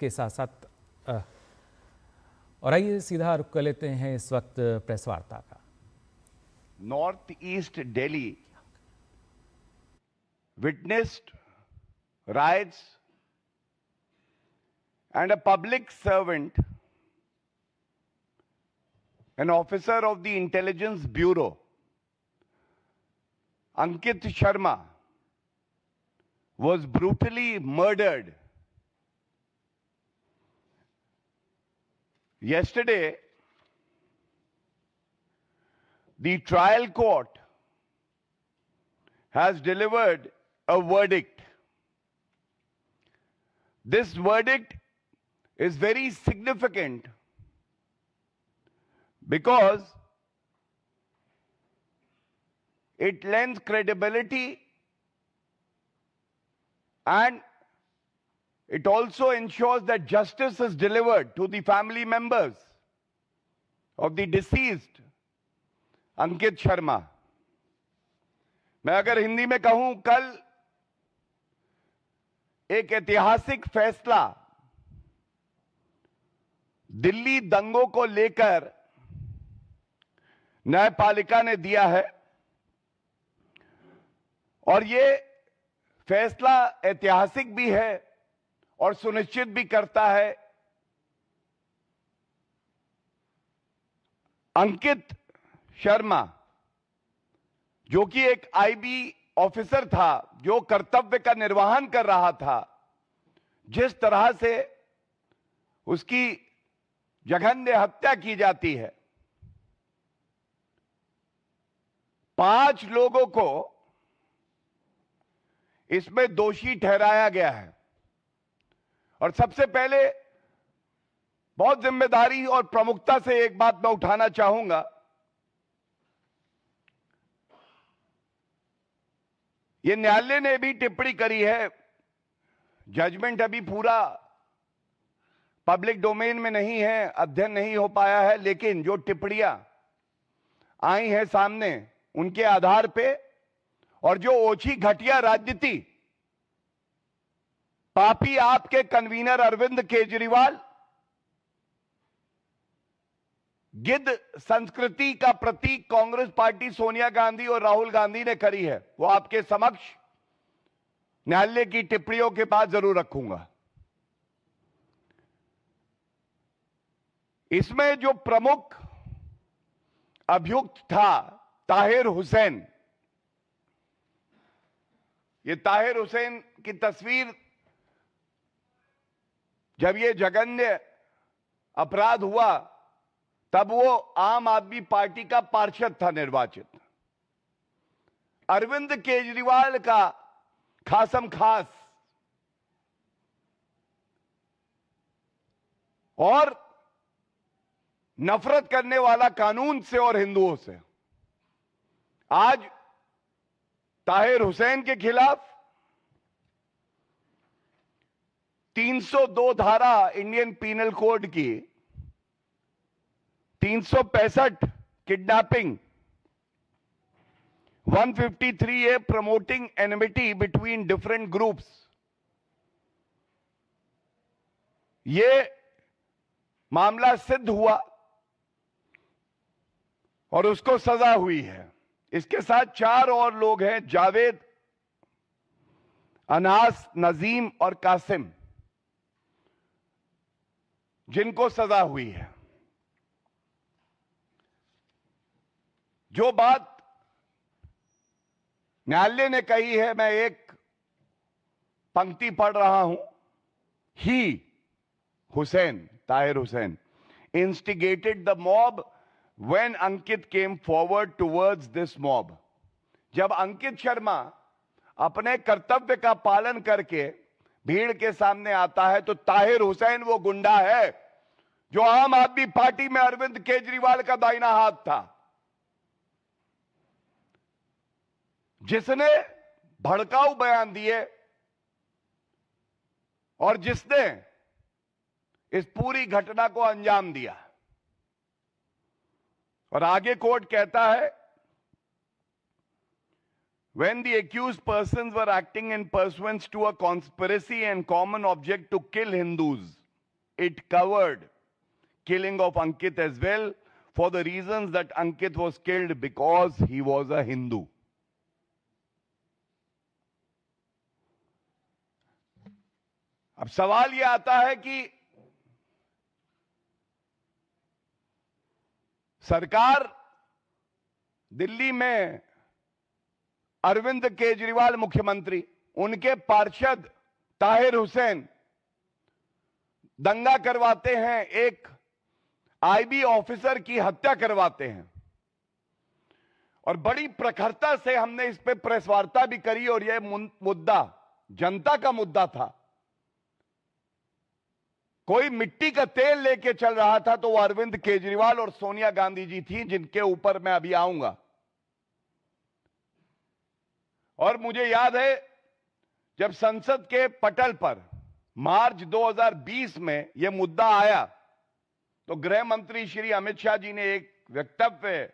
के साथ साथ और आइए सीधा रुख कर लेते हैं इस वक्त प्रेस वार्ता का। North east Delhi witnessed riots and a public servant, an officer of the Intelligence Bureau, Ankit Sharma, was brutally murdered. Yesterday, the trial court has delivered a verdict. This verdict is very significant because it lends credibility and it also ensures that justice is delivered to the family members of the deceased Ankit Sharma. मैं अगर हिंदी में कहूं, कल एक ऐतिहासिक फैसला दिल्ली दंगों को लेकर न्यायपालिका ने दिया है और ये फैसला ऐतिहासिक भी है और सुनिश्चित भी करता है अंकित शर्मा, जो कि एक आईबी ऑफिसर था, जो कर्तव्य का निर्वहन कर रहा था, जिस तरह से उसकी जघन्य हत्या की जाती है, 5 लोगों को इसमें दोषी ठहराया गया है। और सबसे पहले बहुत जिम्मेदारी और प्रमुखता से एक बात मैं उठाना चाहूंगा। ये न्यायालय ने भी टिप्पणी करी है, जजमेंट अभी पूरा पब्लिक डोमेन में नहीं है, अध्ययन नहीं हो पाया है, लेकिन जो टिप्पणियां आई हैं सामने उनके आधार पे और जो ओछी घटिया राजनीति पापी आपके कन्वीनर अरविंद केजरीवाल गिद्ध संस्कृति का प्रतीक कांग्रेस पार्टी सोनिया गांधी और राहुल गांधी ने करी है, वो आपके समक्ष न्यायालय की टिप्पणियों के बाद जरूर रखूंगा। इसमें जो प्रमुख अभियुक्त था ताहिर हुसैन, ये ताहिर हुसैन की तस्वीर, जब ये जघन्य अपराध हुआ तब वो आम आदमी पार्टी का पार्षद था निर्वाचित। अरविंद केजरीवाल का खासम खास और नफरत करने वाला कानून से और हिंदुओं से। आज ताहिर हुसैन के खिलाफ 302 धारा इंडियन पीनल कोड की, 365 kidnapping, 153A promoting enmity between different groups, ये मामला सिद्ध हुआ और उसको सजा हुई है। इसके साथ 4 और लोग हैं, जावेद, अनास, नजीम और कासिम, जिनको सजा हुई है। जो बात न्यायालय ने कही है, मैं एक पंक्ति पढ़ रहा हूं। ही, Hussain, Tahir Hussain, instigated the mob when Ankit came forward towards this mob. जब अंकित शर्मा अपने कर्तव्य का पालन करके भीड़ के सामने आता है तो ताहिर हुसैन वो गुंडा है जो आम आदमी पार्टी में अरविंद केजरीवाल का दाहिना हाथ था, जिसने भड़काऊ बयान दिए और जिसने इस पूरी घटना को अंजाम दिया। और आगे कोर्ट कहता है, when the accused persons were acting in pursuance to a conspiracy and common object to kill Hindus, it covered killing of Ankit as well, for the reasons that Ankit was killed because he was a Hindu. अब सवाल यह आता है कि सरकार दिल्ली में अरविंद केजरीवाल मुख्यमंत्री, उनके पार्षद ताहिर हुसैन दंगा करवाते हैं, एक आईबी ऑफिसर की हत्या करवाते हैं, और बड़ी प्रखरता से हमने इस पे प्रेस वार्ता भी करी, और यह मुद्दा जनता का मुद्दा था। कोई मिट्टी का तेल लेके चल रहा था तो वो अरविंद केजरीवाल और सोनिया गांधी जी थी, जिनके ऊपर मैं अभी आऊंगा। और मुझे याद है जब संसद के पटल पर मार्च 2020 में यह मुद्दा आया तो गृह मंत्री श्री अमित शाह जी ने एक वक्तव्य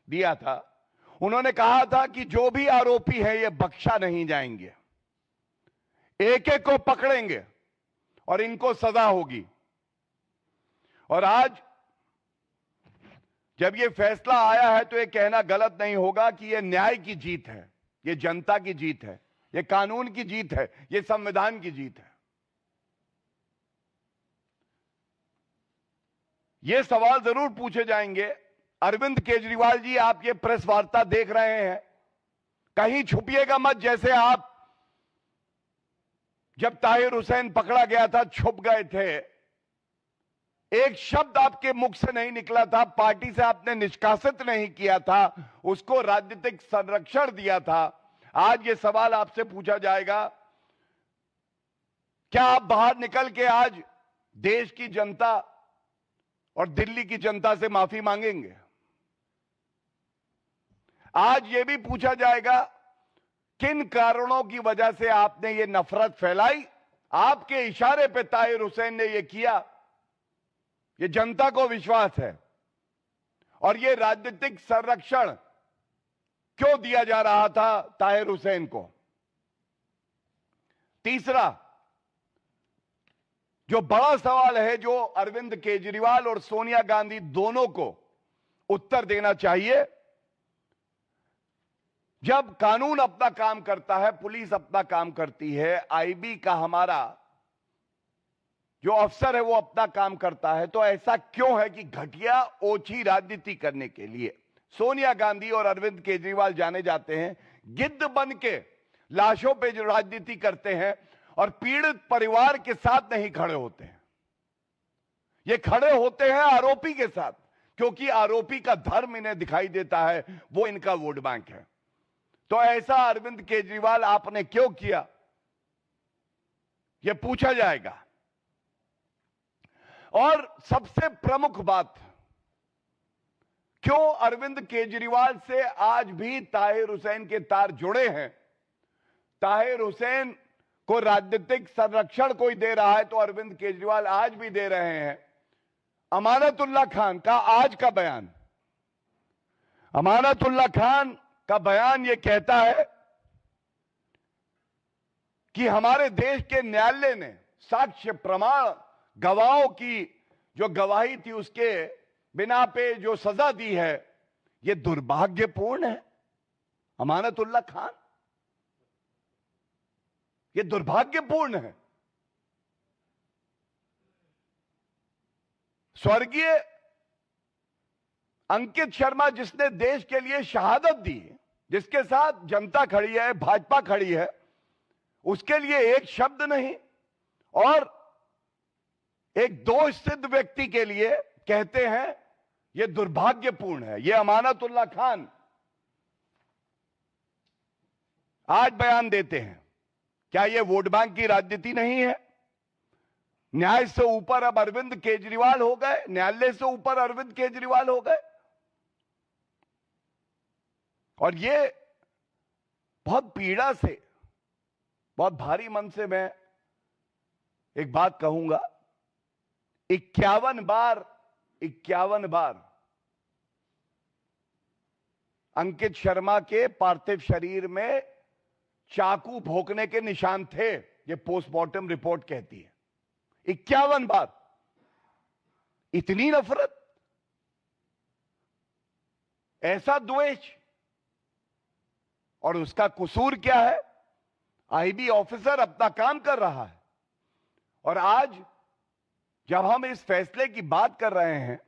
दिया था। उन्होंने कहा था कि जो भी आरोपी है ये बख्शा नहीं जाएंगे, एक एक को पकड़ेंगे और इनको सजा होगी। और आज जब ये फैसला आया है तो ये कहना गलत नहीं होगा कि ये न्याय की जीत है, ये जनता की जीत है, ये कानून की जीत है, ये संविधान की जीत है। ये सवाल जरूर पूछे जाएंगे, अरविंद केजरीवाल जी आप ये प्रेस वार्ता देख रहे हैं, कहीं छुपिएगा मत, जैसे आप जब ताहिर हुसैन पकड़ा गया था छुप गए थे, एक शब्द आपके मुख से नहीं निकला था, पार्टी से आपने निष्कासित नहीं किया था, उसको राजनीतिक संरक्षण दिया था। आज ये सवाल आपसे पूछा जाएगा, क्या आप बाहर निकल के आज देश की जनता और दिल्ली की जनता से माफी मांगेंगे? आज ये भी पूछा जाएगा किन कारणों की वजह से आपने ये नफरत फैलाई, आपके इशारे पे ताहिर हुसैन ने ये किया। ये जनता को विश्वास है, और ये राजनीतिक संरक्षण क्यों दिया जा रहा था ताहिर हुसैन को? तीसरा जो बड़ा सवाल है, जो अरविंद केजरीवाल और सोनिया गांधी दोनों को उत्तर देना चाहिए, जब कानून अपना काम करता है, पुलिस अपना काम करती है, आईबी का हमारा जो अफसर है वो अपना काम करता है, तो ऐसा क्यों है कि घटिया ओछी राजनीति करने के लिए सोनिया गांधी और अरविंद केजरीवाल जाने जाते हैं, गिद्ध बन के लाशों पे जो राजनीति करते हैं और पीड़ित परिवार के साथ नहीं खड़े होते हैं? ये खड़े होते हैं आरोपी के साथ, क्योंकि आरोपी का धर्म इन्हें दिखाई देता है, वो इनका वोट बैंक है। तो ऐसा अरविंद केजरीवाल आपने क्यों किया, यह पूछा जाएगा। और सबसे प्रमुख बात, क्यों अरविंद केजरीवाल से आज भी ताहिर हुसैन के तार जुड़े हैं? ताहिर हुसैन को राजनीतिक संरक्षण कोई दे रहा है तो अरविंद केजरीवाल आज भी दे रहे हैं। अमानतुल्लाह खान का आज का बयान, अमानतुल्लाह खान का बयान यह कहता है कि हमारे देश के न्यायालय ने साक्ष्य प्रमाण गवाहों की जो गवाही थी उसके बिना पे जो सजा दी है, यह दुर्भाग्यपूर्ण है। अमानतुल्लाह खान, यह दुर्भाग्यपूर्ण है। स्वर्गीय अंकित शर्मा जिसने देश के लिए शहादत दी, जिसके साथ जनता खड़ी है, भाजपा खड़ी है, उसके लिए एक शब्द नहीं, और एक दोष सिद्ध व्यक्ति के लिए कहते हैं यह दुर्भाग्यपूर्ण है। यह अमानतुल्लाह खान आज बयान देते हैं। क्या यह वोट बैंक की राजनीति नहीं है? न्याय से ऊपर अब अरविंद केजरीवाल हो गए, न्यायालय से ऊपर अरविंद केजरीवाल हो गए। और ये बहुत पीड़ा से, बहुत भारी मन से मैं एक बात कहूंगा, 51 बार अंकित शर्मा के पार्थिव शरीर में चाकू भोंकने के निशान थे, ये पोस्टमार्टम रिपोर्ट कहती है। 51 बार। इतनी नफरत, ऐसा द्वेष। और उसका कसूर क्या है? आईबी ऑफिसर अपना काम कर रहा है। और आज जब हम इस फैसले की बात कर रहे हैं,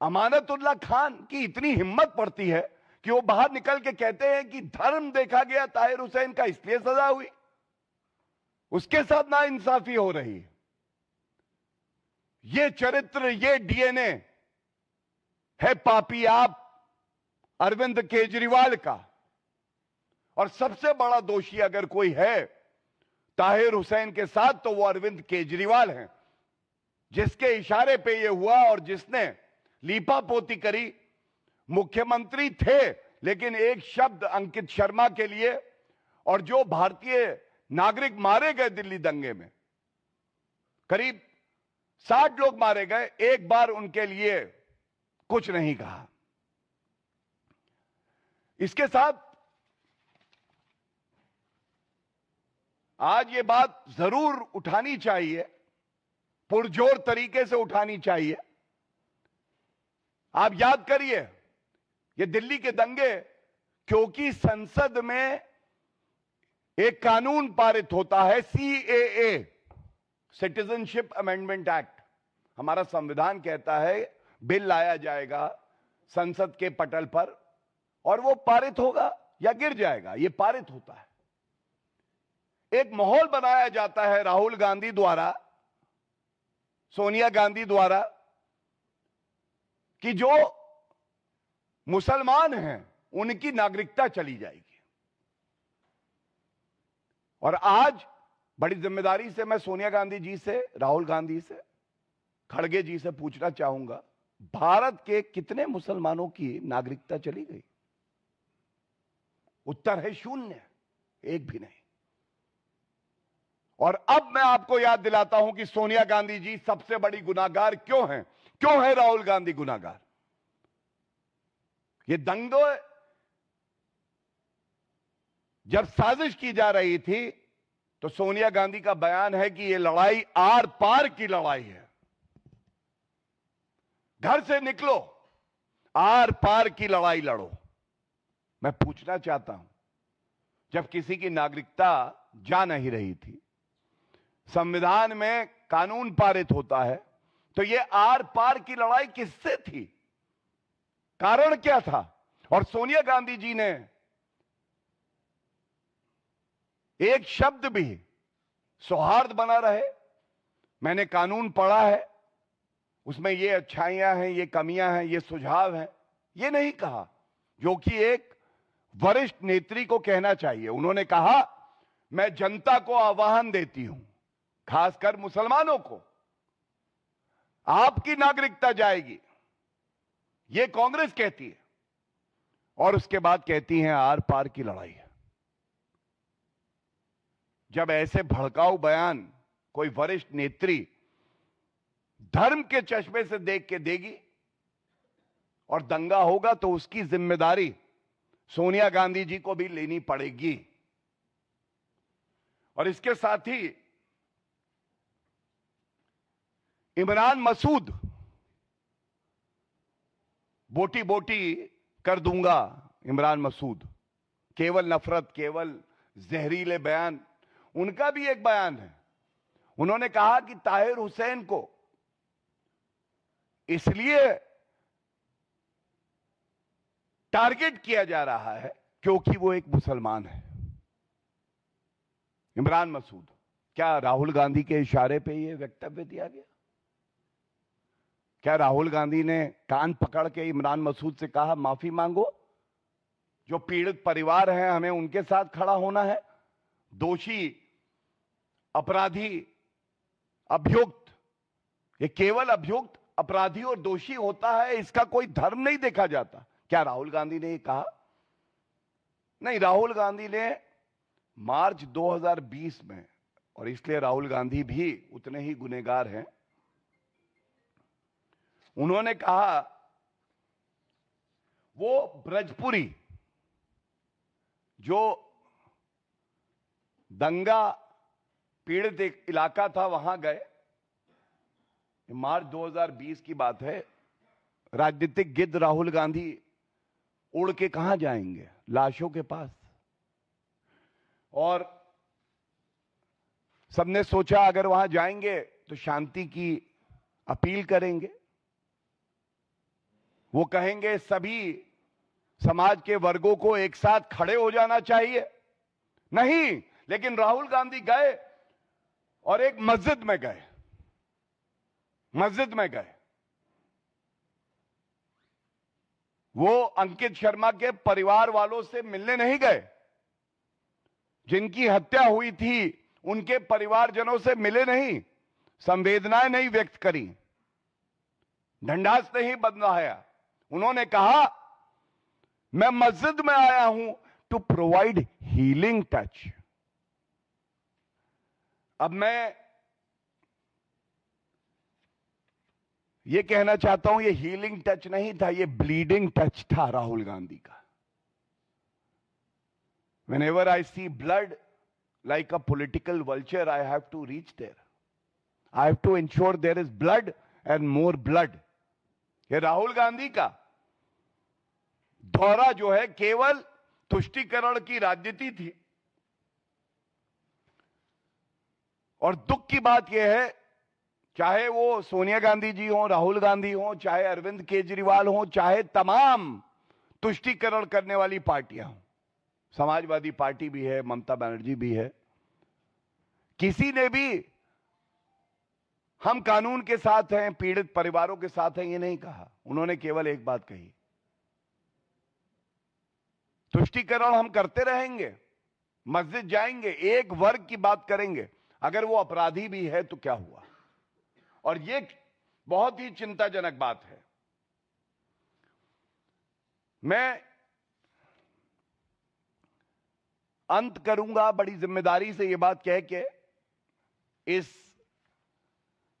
अमानतुल्लाह खान की इतनी हिम्मत पड़ती है कि वो बाहर निकल के कहते हैं कि धर्म देखा गया ताहिर हुसैन का, इसलिए सजा हुई। उसके साथ नाइंसाफी हो रही है। ये चरित्र, ये डीएनए है पापी आप अरविंद केजरीवाल का। और सबसे बड़ा दोषी अगर कोई है ताहिर हुसैन के साथ, तो वो अरविंद केजरीवाल हैं, जिसके इशारे पे ये हुआ और जिसने लीपापोती करी। मुख्यमंत्री थे, लेकिन एक शब्द अंकित शर्मा के लिए, और जो भारतीय नागरिक मारे गए दिल्ली दंगे में, करीब 60 लोग मारे गए, एक बार उनके लिए कुछ नहीं कहा। इसके साथ आज ये बात जरूर उठानी चाहिए, पुरजोर तरीके से उठानी चाहिए। आप याद करिए, ये दिल्ली के दंगे क्योंकि संसद में एक कानून पारित होता है, सीएए, सिटीजनशिप अमेंडमेंट एक्ट। हमारा संविधान कहता है बिल लाया जाएगा संसद के पटल पर और वो पारित होगा या गिर जाएगा, ये पारित होता है। एक माहौल बनाया जाता है राहुल गांधी द्वारा, सोनिया गांधी द्वारा, कि जो मुसलमान हैं उनकी नागरिकता चली जाएगी। और आज बड़ी जिम्मेदारी से मैं सोनिया गांधी जी से, राहुल गांधी से, खड़गे जी से पूछना चाहूंगा, भारत के कितने मुसलमानों की नागरिकता चली गई? उत्तर है 0, एक भी नहीं। और अब मैं आपको याद दिलाता हूं कि सोनिया गांधी जी सबसे बड़ी गुनाहगार क्यों हैं, क्यों है राहुल गांधी गुनाहगार। ये दंगे जब साजिश की जा रही थी, तो सोनिया गांधी का बयान है कि ये लड़ाई आर पार की लड़ाई है। घर से निकलो, आर पार की लड़ाई लड़ो। मैं पूछना चाहता हूं, जब किसी की नागरिकता जा नहीं रही थी, संविधान में कानून पारित होता है, तो ये आर पार की लड़ाई किससे थी? कारण क्या था? और सोनिया गांधी जी ने एक शब्द भी सौहार्द बना रहे, मैंने कानून पढ़ा है, उसमें ये अच्छाइयां हैं, ये कमियां हैं, ये सुझाव हैं, ये नहीं कहा, जो कि एक वरिष्ठ नेत्री को कहना चाहिए। उन्होंने कहा, मैं जनता को आह्वान देती हूं, खासकर मुसलमानों को, आपकी नागरिकता जाएगी, ये कांग्रेस कहती है, और उसके बाद कहती हैं आर पार की लड़ाई है। जब ऐसे भड़काऊ बयान कोई वरिष्ठ नेत्री धर्म के चश्मे से देख के देगी और दंगा होगा, तो उसकी जिम्मेदारी सोनिया गांधी जी को भी लेनी पड़ेगी। और इसके साथ ही इमरान मसूद, बोटी बोटी कर दूंगा इमरान मसूद, केवल नफरत, केवल जहरीले बयान, उनका भी एक बयान है। उन्होंने कहा कि ताहिर हुसैन को इसलिए टारगेट किया जा रहा है क्योंकि वो एक मुसलमान है। इमरान मसूद, क्या राहुल गांधी के इशारे पे ये वक्तव्य दिया गया? क्या राहुल गांधी ने कान पकड़ के इमरान मसूद से कहा माफी मांगो, जो पीड़ित परिवार हैं हमें उनके साथ खड़ा होना है, दोषी, अपराधी, अभियुक्त, ये केवल अभियुक्त, अपराधी और दोषी होता है, इसका कोई धर्म नहीं देखा जाता? क्या राहुल गांधी ने ये कहा? नहीं, राहुल गांधी ने मार्च 2020 में, और इसलिए राहुल गांधी भी उतने ही गुनहगार हैं, उन्होंने कहा वो ब्रजपुरी जो दंगा पीड़ित एक इलाका था, वहां गए, मार्च 2020 की बात है। राजनीतिक गिद्ध राहुल गांधी उड़ के कहां जाएंगे? लाशों के पास। और सबने सोचा अगर वहां जाएंगे तो शांति की अपील करेंगे, वो कहेंगे सभी समाज के वर्गों को एक साथ खड़े हो जाना चाहिए। नहीं, लेकिन राहुल गांधी गए और एक मस्जिद में गए। वो अंकित शर्मा के परिवार वालों से मिलने नहीं गए। जिनकी हत्या हुई थी उनके परिवारजनों से मिले नहीं, संवेदनाएं नहीं व्यक्त करी, ढंढास नहीं बंधाया। उन्होंने कहा मैं मस्जिद में आया हूं टू प्रोवाइड हीलिंग टच। अब मैं ये कहना चाहता हूं, ये हीलिंग टच नहीं था, ये ब्लीडिंग टच था राहुल गांधी का। Whenever I see blood like a political vulture, I have to reach there. I have to ensure there is blood and more blood. ये राहुल गांधी का दौरा जो है केवल तुष्टीकरण की राजनीति थी। और दुख की बात यह है, चाहे वो सोनिया गांधी जी हो, राहुल गांधी हो, चाहे अरविंद केजरीवाल हो, चाहे तमाम तुष्टीकरण करने वाली पार्टियां हो, समाजवादी पार्टी भी है, ममता बनर्जी भी है, किसी ने भी हम कानून के साथ हैं, पीड़ित परिवारों के साथ हैं, ये नहीं कहा। उन्होंने केवल एक बात कही, तुष्टीकरण हम करते रहेंगे, मस्जिद जाएंगे, एक वर्ग की बात करेंगे, अगर वो अपराधी भी है तो क्या हुआ। और ये बहुत ही चिंताजनक बात है। मैं अंत करूंगा बड़ी जिम्मेदारी से ये बात कह के, इस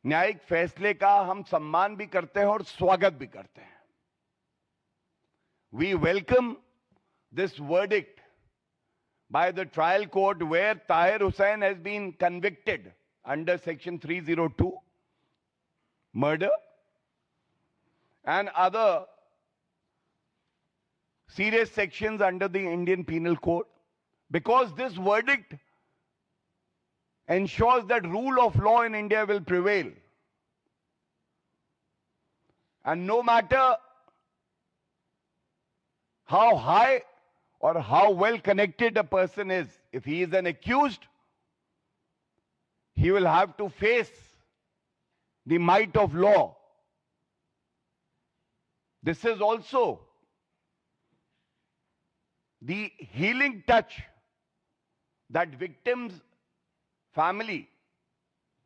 न्यायिक फैसले का हम सम्मान भी करते हैं और स्वागत भी करते हैं। We welcome this verdict by the trial court where Tahir Hussain has been convicted under section 302 murder and other serious sections under the Indian Penal Code, because this verdict ensures that rule of law in India will prevail. And no matter how high or how well connected a person is, if he is an accused, he will have to face the might of law. This is also the healing touch that victims' family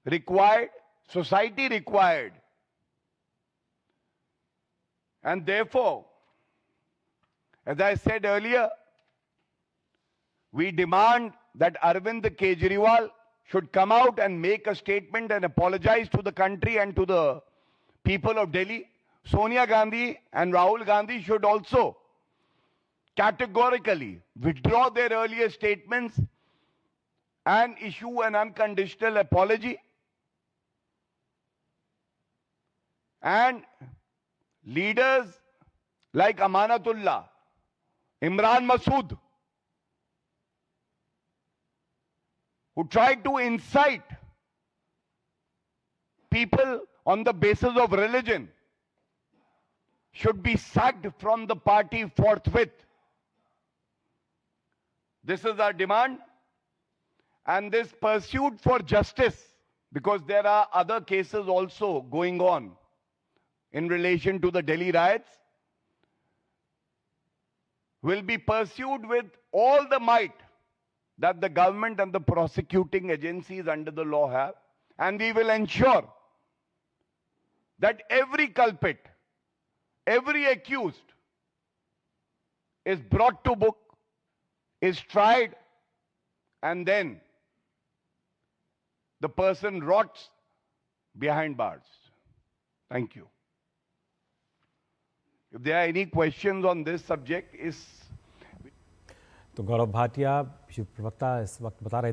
required, society required. And therefore, as I said earlier, we demand that Arvind Kejriwal should come out and make a statement and apologize to the country and to the people of Delhi. Sonia Gandhi and Rahul Gandhi should also categorically withdraw their earlier statements and issue an unconditional apology. And leaders like Amanatullah, Imran Masood, who tried to incite people on the basis of religion, should be sacked from the party forthwith. This is our demand, and this pursuit for justice, because there are other cases also going on in relation to the Delhi riots, will be pursued with all the might that the government and the prosecuting agencies under the law have, and we will ensure that every culprit, every accused is brought to book, is tried, and then the person rots behind bars. Thank you. If there are any questions on this subject, is तो गौरव भाटिया, प्रवक्ता, इस वक्त बता रहे थे